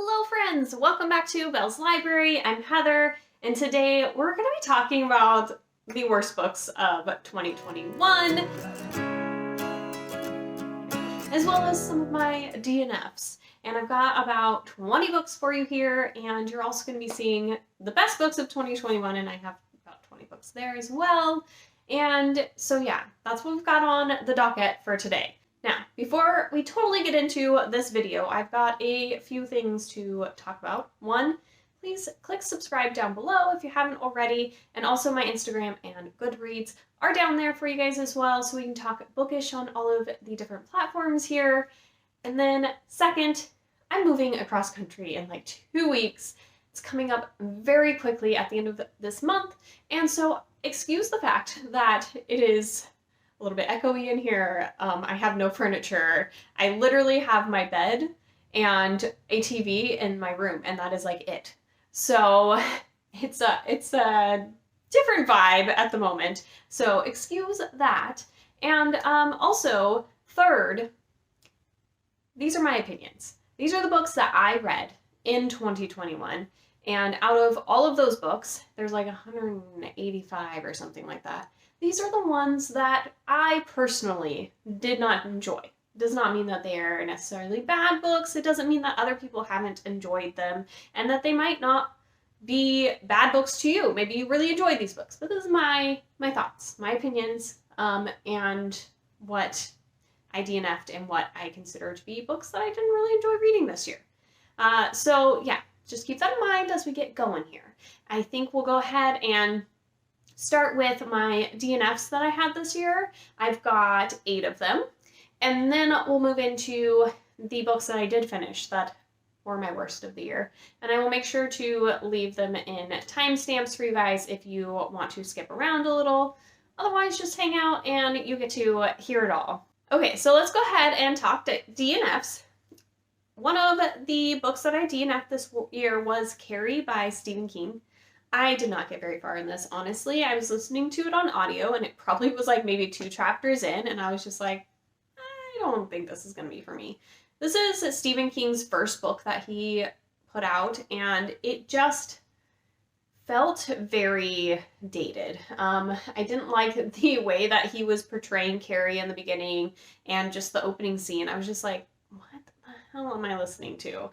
Hello friends! Welcome back to Belle's Library. I'm Heather, and today we're going to be talking about the worst books of 2021, as well as some of my DNFs. And I've got about 20 books for you here, and you're also going to be seeing the best books of 2021, and I have about 20 books there as well. And so yeah, that's what we've got on the docket for today. Now, before we totally get into this video, I've got a few things to talk about. One, please click subscribe down below if you haven't already, and also my Instagram and Goodreads are down there for you guys as well, so we can talk bookish on all of the different platforms here. And then second, I'm moving across country in like 2 weeks. It's coming up very quickly at the end of this month, and so excuse the fact that it is a little bit echoey in here. I have no furniture. I literally have my bed and a TV in my room, and that is like it. So it's a different vibe at the moment. So excuse that. And also, third, these are my opinions. These are the books that I read in 2021. And out of all of those books, there's like 185 or something like that. These are the ones that I personally did not enjoy. It does not mean that they are necessarily bad books. It doesn't mean that other people haven't enjoyed them and that they might not be bad books to you. Maybe you really enjoyed these books, but this is my thoughts, my opinions, and what I DNF'd and what I consider to be books that I didn't really enjoy reading this year. So yeah, just keep that in mind as we get going here. I think we'll go ahead and start with my DNFs that I had this year. I've got 8 of them. And then we'll move into the books that I did finish that were my worst of the year. And I will make sure to leave them in timestamps for you guys if you want to skip around a little. Otherwise, just hang out and you get to hear it all. Okay, so let's go ahead and talk to DNFs. One of the books that I DNF'd this year was Carrie by Stephen King. I did not get very far in this, honestly. I was listening to it on audio, and it probably was like maybe 2 chapters in, and I was just like, I don't think this is going to be for me. This is Stephen King's first book that he put out, and it just felt very dated. I didn't like the way that he was portraying Carrie in the beginning, and just the opening scene. I was just like, what the hell am I listening to?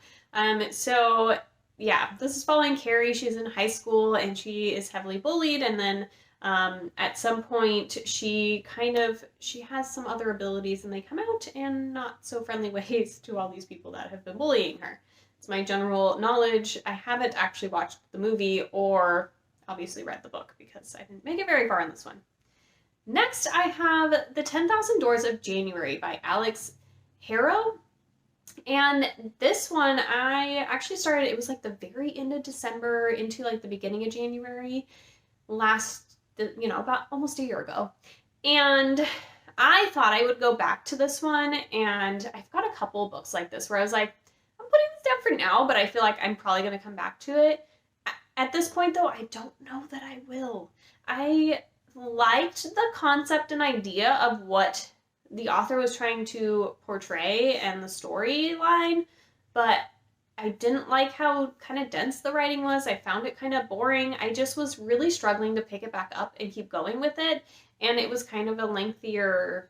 So yeah, this is following Carrie. She's in high school and she is heavily bullied, and then at some point she has some other abilities and they come out in not so friendly ways to all these people that have been bullying her. It's my general knowledge. I haven't actually watched the movie or obviously read the book because I didn't make it very far in this one. Next, I have The 10,000 Doors of January by Alex Harrow. And this one, I actually started, it was like the very end of December into like the beginning of January about almost a year ago. And I thought I would go back to this one, and I've got a couple of books like this where I was like, I'm putting this down for now, but I feel like I'm probably going to come back to it. At this point though, I don't know that I will. I liked the concept and idea of what the author was trying to portray and the storyline, but I didn't like how kind of dense the writing was. I found it kind of boring. I just was really struggling to pick it back up and keep going with it, and it was kind of a lengthier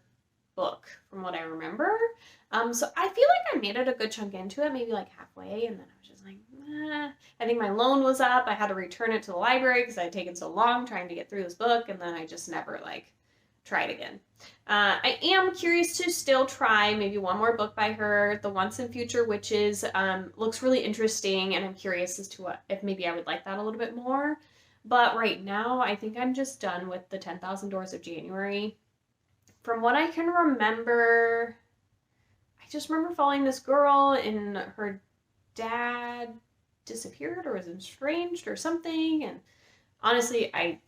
book from what I remember. So I feel like I made it a good chunk into it, maybe like halfway, and then I was just like, I think my loan was up. I had to return it to the library because I had taken so long trying to get through this book, and then I just never tried again. I am curious to still try maybe one more book by her. The Once and Future Witches looks really interesting, and I'm curious as to if maybe I would like that a little bit more. But right now, I think I'm just done with The 10,000 Doors of January. From what I can remember, I just remember following this girl and her dad disappeared or was estranged or something. And honestly, I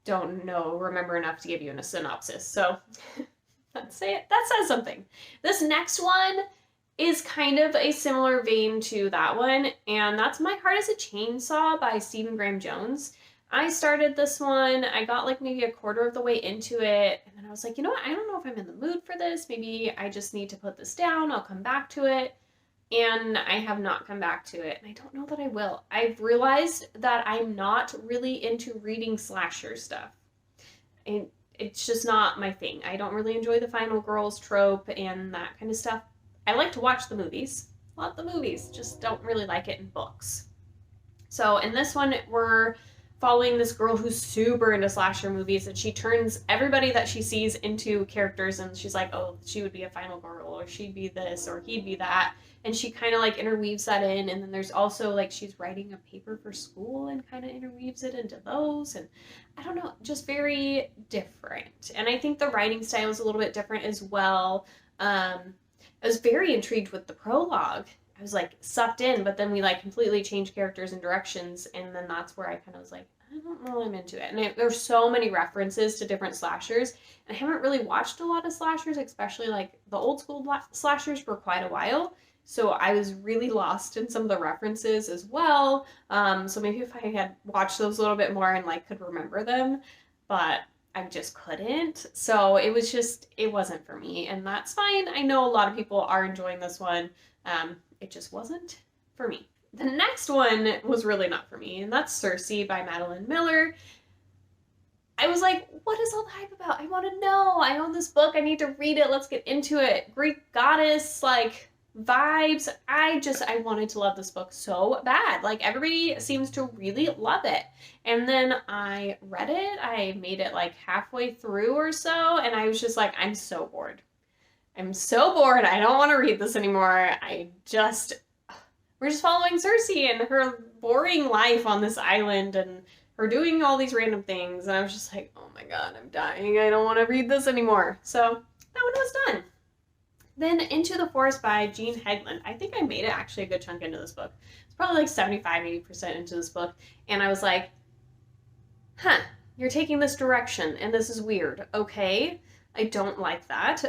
don't remember enough to give you a synopsis. So that says something. This next one is kind of a similar vein to that one, and that's My Heart is a Chainsaw by Stephen Graham Jones. I started this one, I got like maybe a quarter of the way into it, and then I was like, you know what, I don't know if I'm in the mood for this. Maybe I just need to put this down. I'll come back to it. and I have not come back to it, and I don't know that I will. I've realized that I'm not really into reading slasher stuff. And it's just not my thing. I don't really enjoy the final girls trope and that kind of stuff. I like to watch the movies. Love the movies, just don't really like it in books. So in this one, we're following this girl who's super into slasher movies, and she turns everybody that she sees into characters, and she's like, oh, she would be a final girl, or she'd be this, or he'd be that. And she kind of like interweaves that in. And then there's also like she's writing a paper for school and kind of interweaves it into those. And I don't know, just very different. And I think the writing style is a little bit different as well. I was very intrigued with the prologue. I was like sucked in, but then we like completely changed characters and directions, and then that's where I kind of was like, I don't know, I'm into it. And there's so many references to different slashers, and I haven't really watched a lot of slashers, especially like the old school slashers, for quite a while. So I was really lost in some of the references as well. So maybe if I had watched those a little bit more and like could remember them, but I just couldn't. So it was just, it wasn't for me, and that's fine. I know a lot of people are enjoying this one. It just wasn't for me. The next one was really not for me, and that's Circe by Madeline Miller. I was like, what is all the hype about? I want to know. I own this book. I need to read it. Let's get into it. Greek goddess, like, vibes. I wanted to love this book so bad. Like, everybody seems to really love it. And then I read it. I made it like halfway through or so, and I was just like, I'm so bored. I'm so bored. I don't want to read this anymore. We're just following Circe and her boring life on this island and her doing all these random things. And I was just like, oh my God, I'm dying. I don't want to read this anymore. So that one was done. Then Into the Forest by Jean Hegland. I think I made it actually a good chunk into this book. It's probably like 75-80% into this book. And I was like, huh, you're taking this direction and this is weird. Okay, I don't like that.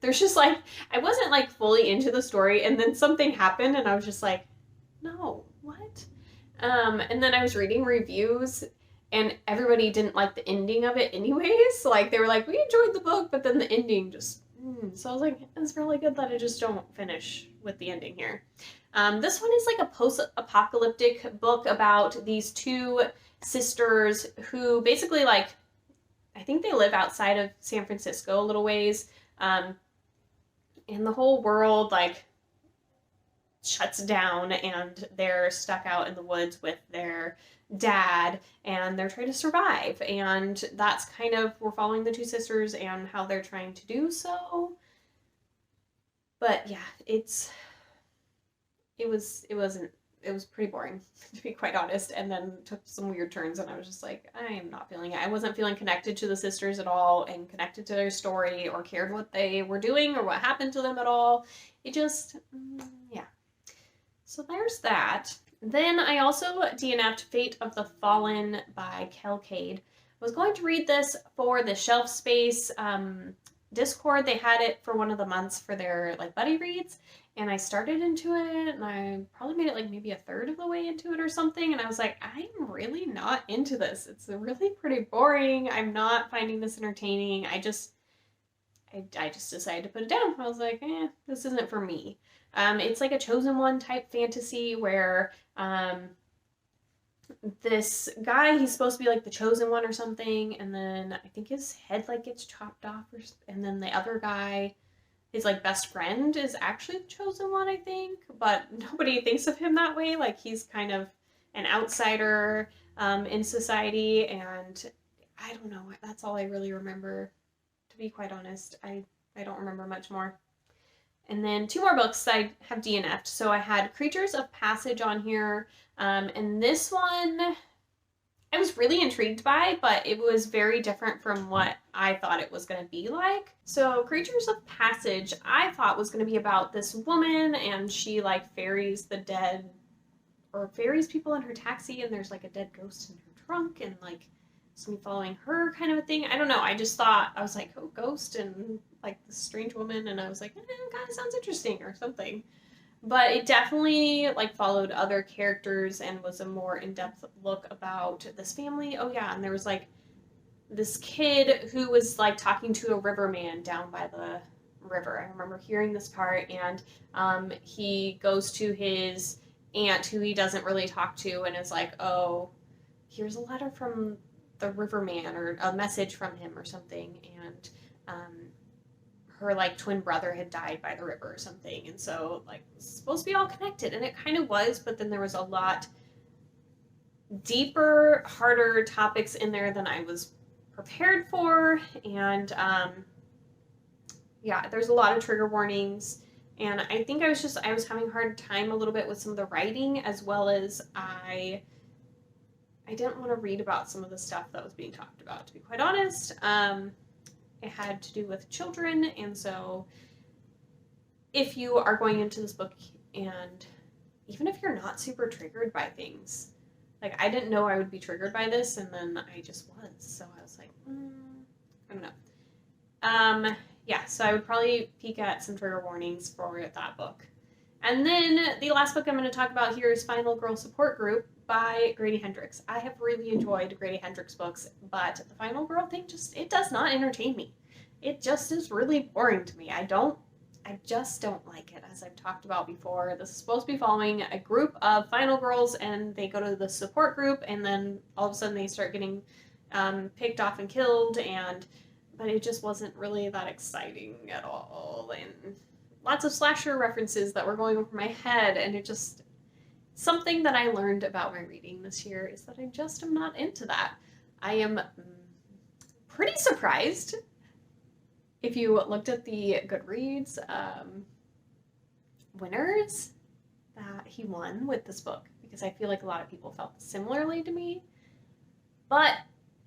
There's just like, I wasn't like fully into the story, and then something happened and I was just like, no, what? And then I was reading reviews and everybody didn't like the ending of it anyways. Like they were like, we enjoyed the book, but then the ending just, so I was like, it's really good that I just don't finish with the ending here. This one is like a post-apocalyptic book about these two sisters who basically like, I think they live outside of San Francisco a little ways. And the whole world like shuts down and they're stuck out in the woods with their dad and they're trying to survive. And that's kind of, we're following the two sisters and how they're trying to do so. But yeah, it was pretty boring, to be quite honest, and then took some weird turns, and I was just like, I am not feeling it. I wasn't feeling connected to the sisters at all, and connected to their story, or cared what they were doing, or what happened to them at all. It just, yeah. So there's that. Then I also DNF'd Fate of the Fallen by Kel Cade. I was going to read this for the Shelf Space Discord. They had it for one of the months for their like buddy reads, and I started into it, and I probably made it like maybe a third of the way into it or something, and I was like, I'm really not into this. It's really pretty boring. I'm not finding this entertaining. I just decided to put it down. I was like, this isn't for me. It's like a chosen one type fantasy where this guy, he's supposed to be like the chosen one or something, and then I think his head like gets chopped off, and then the other guy, his like best friend, is actually the chosen one, I think, but nobody thinks of him that way. Like he's kind of an outsider in society, and I don't know. That's all I really remember, to be quite honest. I don't remember much more. And then two more books I have DNF'd. So I had Creatures of Passage on here, and this one I was really intrigued by, but it was very different from what I thought it was going to be like. So Creatures of Passage, I thought was going to be about this woman, and she like ferries the dead, or ferries people in her taxi, and there's like a dead ghost in her trunk, and like somebody following her kind of a thing. I don't know. I just thought, I was like, oh, ghost and like this strange woman, and I was like, kind of sounds interesting or something. But it definitely like followed other characters and was a more in-depth look about this family. Oh yeah, and there was like this kid who was like talking to a riverman down by the river. I remember hearing this part, and he goes to his aunt who he doesn't really talk to and is like, oh, here's a letter from the riverman or a message from him or something, and her like twin brother had died by the river or something, and so like it's supposed to be all connected, and it kind of was, but then there was a lot deeper, harder topics in there than I was prepared for, and yeah, there's a lot of trigger warnings, and I think I was having a hard time a little bit with some of the writing, as well as I didn't want to read about some of the stuff that was being talked about, to be quite honest. It had to do with children, and so if you are going into this book, and even if you're not super triggered by things, like I didn't know I would be triggered by this, and then I just was, so I was like, I don't know. Yeah, so I would probably peek at some trigger warnings for that book. And then the last book I'm going to talk about here is Final Girl Support Group by Grady Hendrix. I have really enjoyed Grady Hendrix books, but the Final Girl thing it does not entertain me. It just is really boring to me. I just don't like it, as I've talked about before. This is supposed to be following a group of final girls, and they go to the support group, and then all of a sudden they start getting picked off and killed, but it just wasn't really that exciting at all. And lots of slasher references that were going over my head, and it just... Something that I learned about my reading this year is that I just am not into that. I am pretty surprised. If you looked at the Goodreads winners that he won with this book, because I feel like a lot of people felt similarly to me. But,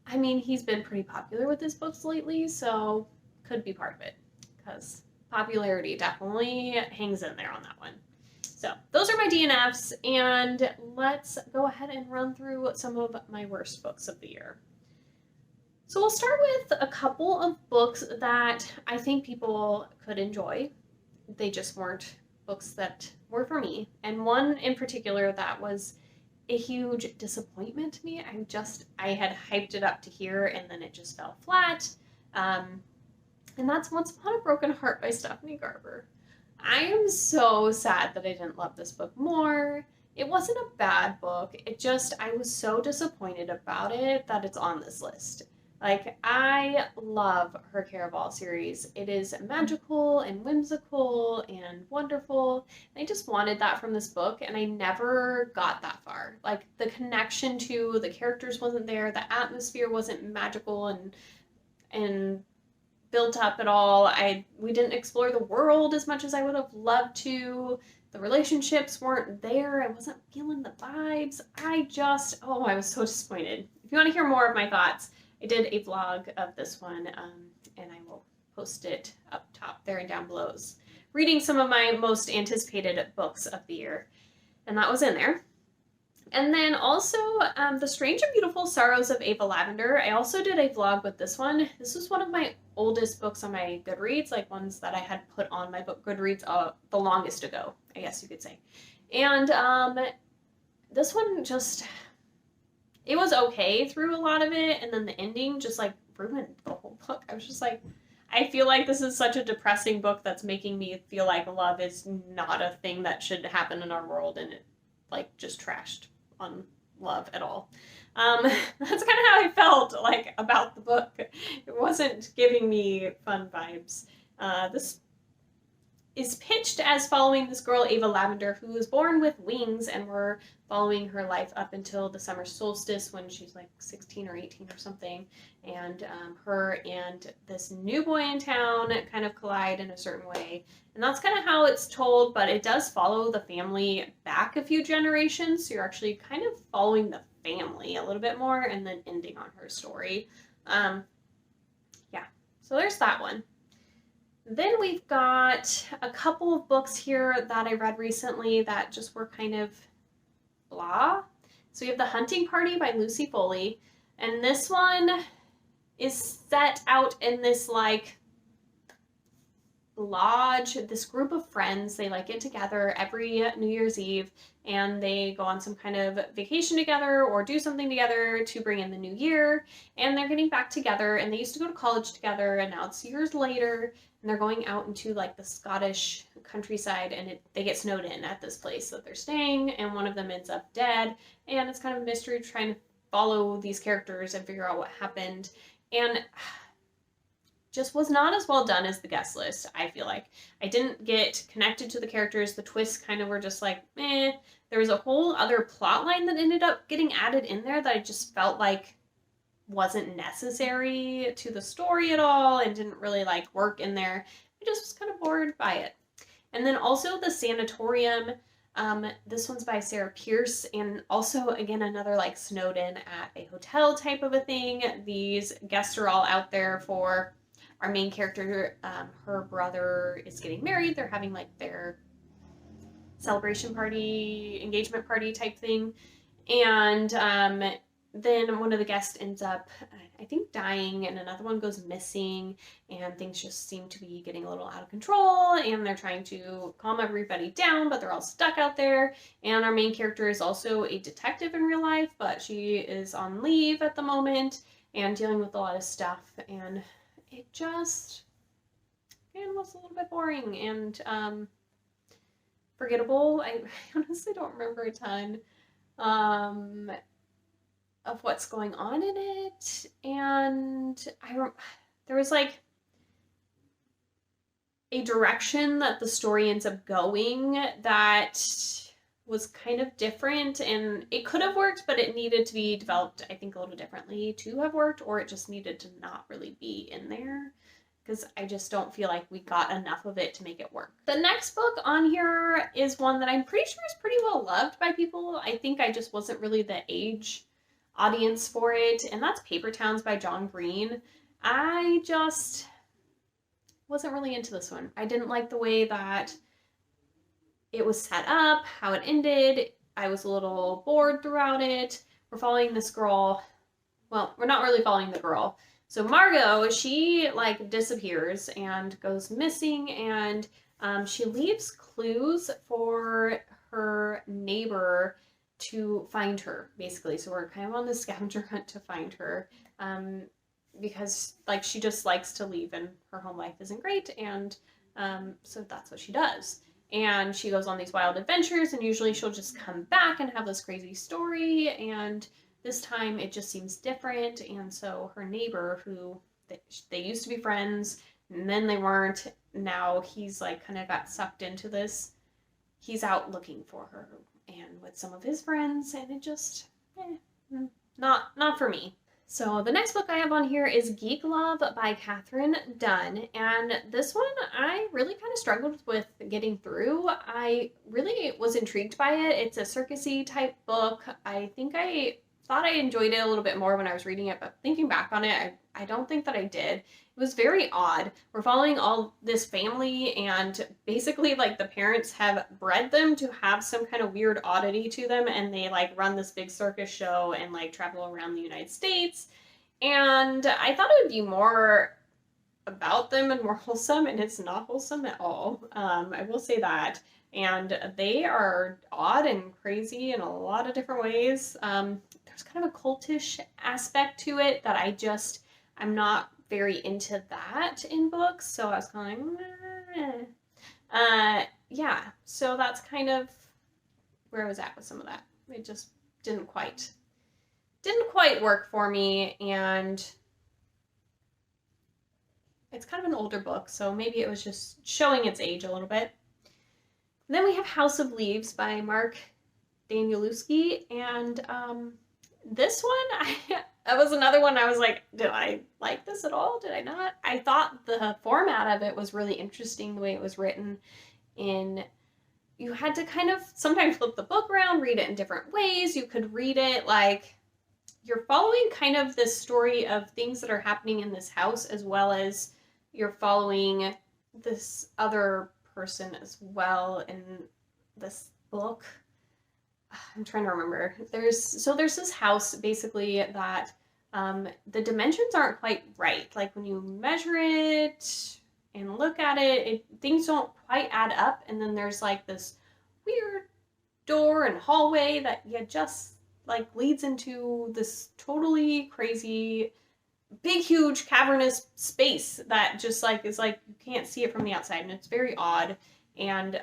I mean, he's been pretty popular with his books lately, so could be part of it, because popularity definitely hangs in there on that one. So those are my DNFs, and let's go ahead and run through some of my worst books of the year. So we'll start with a couple of books that I think people could enjoy. They just weren't books that were for me. And one in particular that was a huge disappointment to me. I had hyped it up to here, and then it just fell flat. And that's Once Upon a Broken Heart by Stephanie Garber. I am so sad that I didn't love this book more. It wasn't a bad book. I was so disappointed about it that it's on this list. Like, I love her Caraval series. It is magical and whimsical and wonderful. I just wanted that from this book, and I never got that far. Like, the connection to the characters wasn't there. The atmosphere wasn't magical and built up at all. We didn't explore the world as much as I would have loved to. The relationships weren't there. I wasn't feeling the vibes. I was so disappointed. If you want to hear more of my thoughts, I did a vlog of this one, and I will post it up top there and down below. Reading some of my most anticipated books of the year, and that was in there. And then also The Strange and Beautiful Sorrows of Ava Lavender. I also did a vlog with this one. This was one of my oldest books on my Goodreads, like ones that I had put on my book Goodreads the longest ago, I guess you could say. And this one it was okay through a lot of it, and then the ending just like ruined the whole book. I was just like, I feel like this is such a depressing book that's making me feel like love is not a thing that should happen in our world, and it like just trashed on love at all. That's kind of how I felt like about the book. It wasn't giving me fun vibes. This is pitched as following this girl, Ava Lavender, who was born with wings, and we're following her life up until the summer solstice when she's like 16 or 18 or something. And her and this new boy in town kind of collide in a certain way. And that's kind of how it's told, but it does follow the family back a few generations. So you're actually kind of following the family a little bit more and then ending on her story. Yeah, so there's that one. Then we've got a couple of books here that I read recently that just were kind of blah. So we have The Hunting Party by Lucy Foley, and this one is set out in this like lodge, this group of friends. They like get together every New Year's Eve, and they go on some kind of vacation together or do something together to bring in the new year, and they're getting back together, and they used to go to college together, and now it's years later, and and they're going out into like the Scottish countryside, and they get snowed in at this place that they're staying, and one of them ends up dead, and it's kind of a mystery trying to follow these characters and figure out what happened, and just was not as well done as the guest list, I feel like. I didn't get connected to the characters. The twists kind of were just like, meh. There was a whole other plot line that ended up getting added in there that I just felt like wasn't necessary to the story at all and didn't really like work in there. I just was kind of bored by it. And then also the Sanatorium. This one's by Sarah Pierce, and also again another like snowed in at a hotel type of a thing. These guests are all out there for our main character. Her brother is getting married. They're having like their celebration party, engagement party type thing, and then one of the guests ends up, I think, dying, and another one goes missing, and things just seem to be getting a little out of control, and they're trying to calm everybody down, but they're all stuck out there. And our main character is also a detective in real life, but she is on leave at the moment and dealing with a lot of stuff, and it just, again, was a little bit boring and forgettable. I honestly don't remember a ton of what's going on in it, and there was like a direction that the story ends up going that was kind of different, and it could have worked, but it needed to be developed, I think, a little differently to have worked, or it just needed to not really be in there, because I just don't feel like we got enough of it to make it work. The next book on here is one that I'm pretty sure is pretty well loved by people. I think I just wasn't really the age audience for it, and that's Paper Towns by John Green. I just wasn't really into this one. I didn't like the way that it was set up, how it ended. I was a little bored throughout it. We're following this girl. Well, we're not really following the girl. So Margot, she like disappears and goes missing, and she leaves clues for her neighbor to find her, basically. So we're kind of on this scavenger hunt to find her, because like she just likes to leave and her home life isn't great, and so that's what she does. And she goes on these wild adventures, and usually she'll just come back and have this crazy story, and this time it just seems different. And so her neighbor, who they used to be friends and then they weren't, now he's like kind of got sucked into this. He's out looking for her and with some of his friends, and it just not for me. So the next book I have on here is Geek Love by Catherine Dunn, and this one I really kind of struggled with getting through. I really was intrigued by it. It's a circusy type book. I think I thought I enjoyed it a little bit more when I was reading it, but thinking back on it, I don't think that I did. It was very odd. We're following all this family, and basically like the parents have bred them to have some kind of weird oddity to them, and they like run this big circus show and like travel around the United States. And I thought it would be more about them and more wholesome, and it's not wholesome at all. I will say that. And they are odd and crazy in a lot of different ways. There's kind of a cultish aspect to it that I'm not very into that in books, so I was kind of like, yeah, so that's kind of where I was at with some of that. It just didn't quite work for me, and it's kind of an older book, so maybe it was just showing its age a little bit. And then we have House of Leaves by Mark Danielewski, and this one, that was another one I was like, did I like this at all? Did I not? I thought the format of it was really interesting, the way it was written. You had to kind of sometimes flip the book around, read it in different ways. You could read it like you're following kind of this story of things that are happening in this house, as well as you're following this other person as well in this book. I'm trying to remember. There's this house basically that the dimensions aren't quite right. Like when you measure it and look at it, things don't quite add up. And then there's like this weird door and hallway that just like leads into this totally crazy big, huge, cavernous space that just like is like you can't see it from the outside, and it's very odd. And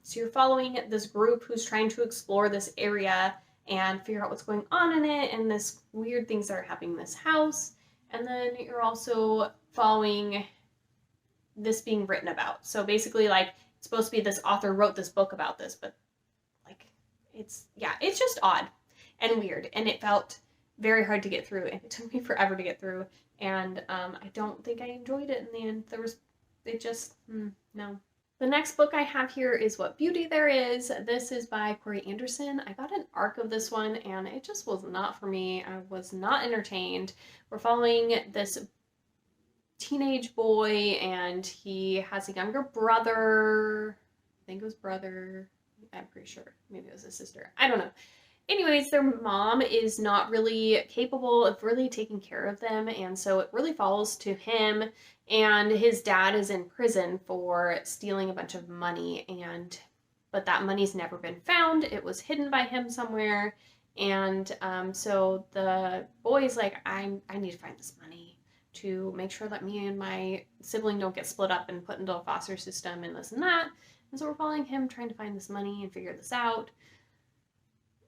so you're following this group who's trying to explore this area and figure out what's going on in it, and this weird things that are happening in this house. And then you're also following this being written about. So basically, like, it's supposed to be this author wrote this book about this, but like, it's just odd and weird, and it felt very hard to get through, and it took me forever to get through, and I don't think I enjoyed it in the end. No. The next book I have here is What Beauty There Is. This is by Corey Anderson. I got an arc of this one, and it just was not for me. I was not entertained. We're following this teenage boy, and he has a younger brother. I think it was brother. I'm pretty sure. Maybe it was a sister. I don't know. Anyways, their mom is not really capable of really taking care of them, and so it really falls to him, and his dad is in prison for stealing a bunch of money, but that money's never been found. It was hidden by him somewhere, and so the boy is like, I need to find this money to make sure that me and my sibling don't get split up and put into a foster system and this and that. And so we're following him trying to find this money and figure this out.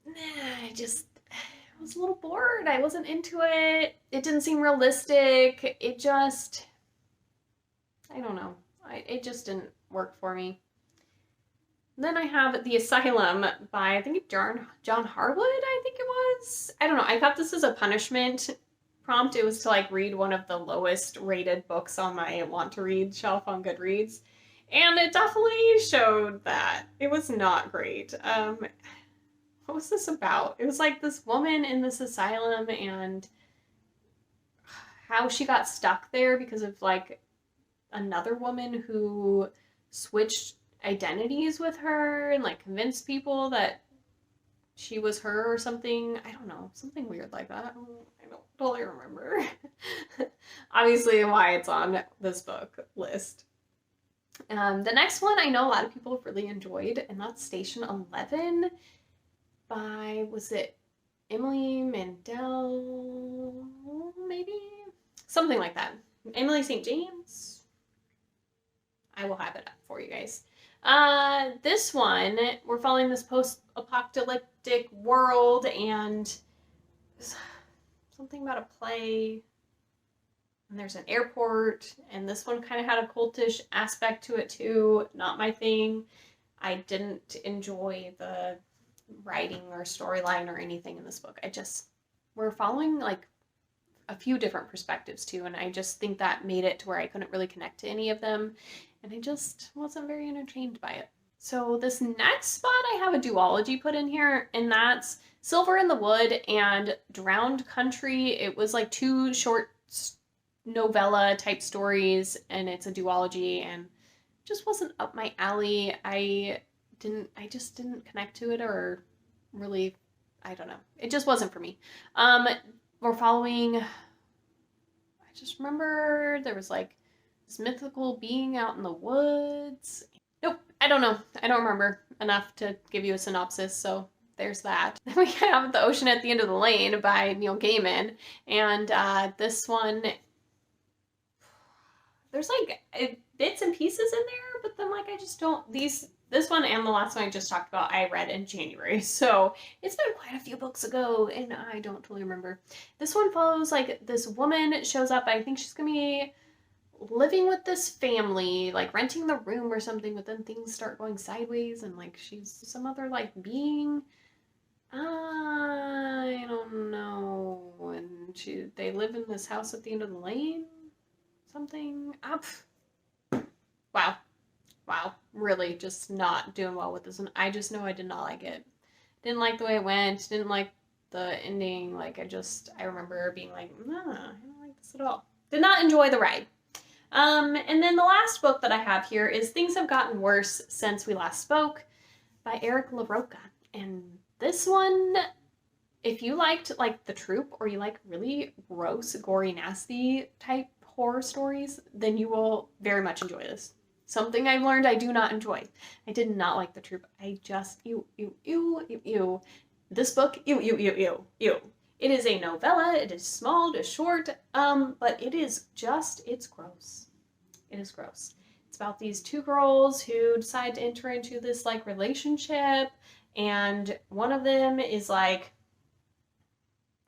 I was a little bored. I wasn't into it. It didn't seem realistic. I don't know. It just didn't work for me. Then I have The Asylum by, I think, John Harwood, I think it was. I don't know. I got this as a punishment prompt. It was to like read one of the lowest rated books on my want to read shelf on Goodreads. And it definitely showed that. It was not great. What was this about? It was like this woman in this asylum and how she got stuck there because of like another woman who switched identities with her and like convinced people that she was her or something. I don't know, something weird like that. I don't totally remember. Obviously why it's on this book list. The next one I know a lot of people have really enjoyed, and that's Station 11 by, was it Emily Mandel, maybe? Something like that. Emily St. James? I will have it up for you guys. This one, we're following this post-apocalyptic world, and something about a play, and there's an airport, and this one kind of had a cultish aspect to it too. Not my thing. I didn't enjoy the writing or storyline or anything in this book. We're following like a few different perspectives too, and I just think that made it to where I couldn't really connect to any of them, and I just wasn't very entertained by it. So this next spot I have a duology put in here, and that's Silver in the Wood and Drowned Country. It was like two short novella type stories, and it's a duology, and just wasn't up my alley. I just didn't connect to it, or really, I don't know. It just wasn't for me. We're following, I just remember there was like this mythical being out in the woods. Nope, I don't know. I don't remember enough to give you a synopsis, so there's that. Then we have The Ocean at the End of the Lane by Neil Gaiman, and this one, there's like bits and pieces in there, but then like I just don't, this one and the last one I just talked about, I read in January. So it's been quite a few books ago, and I don't totally remember. This one follows like this woman shows up. I think she's gonna be living with this family, like renting the room or something, but then things start going sideways, and like she's some other like being. I don't know. And they live in this house at the end of the lane. Something up. Wow, really just not doing well with this one. I just know I did not like it. Didn't like the way it went, didn't like the ending. Like I remember being like, nah, I don't like this at all. Did not enjoy the ride. And then the last book that I have here is Things Have Gotten Worse Since We Last Spoke by Eric LaRocca. And this one, if you liked like The Troop, or you like really gross, gory, nasty type horror stories, then you will very much enjoy this. Something I've learned I do not enjoy. I did not like The Troop. I just, ew. This book, ew. It is a novella. It is small, it is short, but it's gross. It is gross. It's about these two girls who decide to enter into this like relationship, and one of them is like,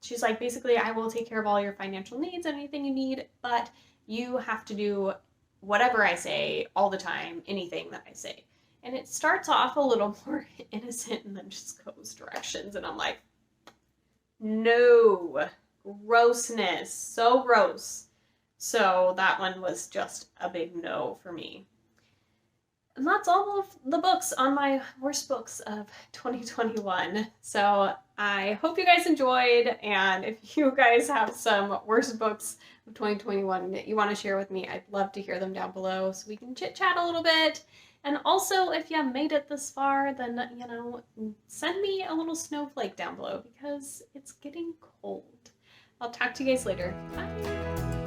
she's like, basically, I will take care of all your financial needs, anything you need, but you have to do whatever I say all the time, anything that I say. And it starts off a little more innocent and then just goes directions, and I'm like, no, grossness, so gross. So that one was just a big no for me. And that's all of the books on my worst books of 2021. So I hope you guys enjoyed, and if you guys have some worst books of 2021 that you want to share with me, I'd love to hear them down below so we can chit chat a little bit. And also, if you made it this far, then, you know, send me a little snowflake down below because it's getting cold. I'll talk to you guys later. Bye!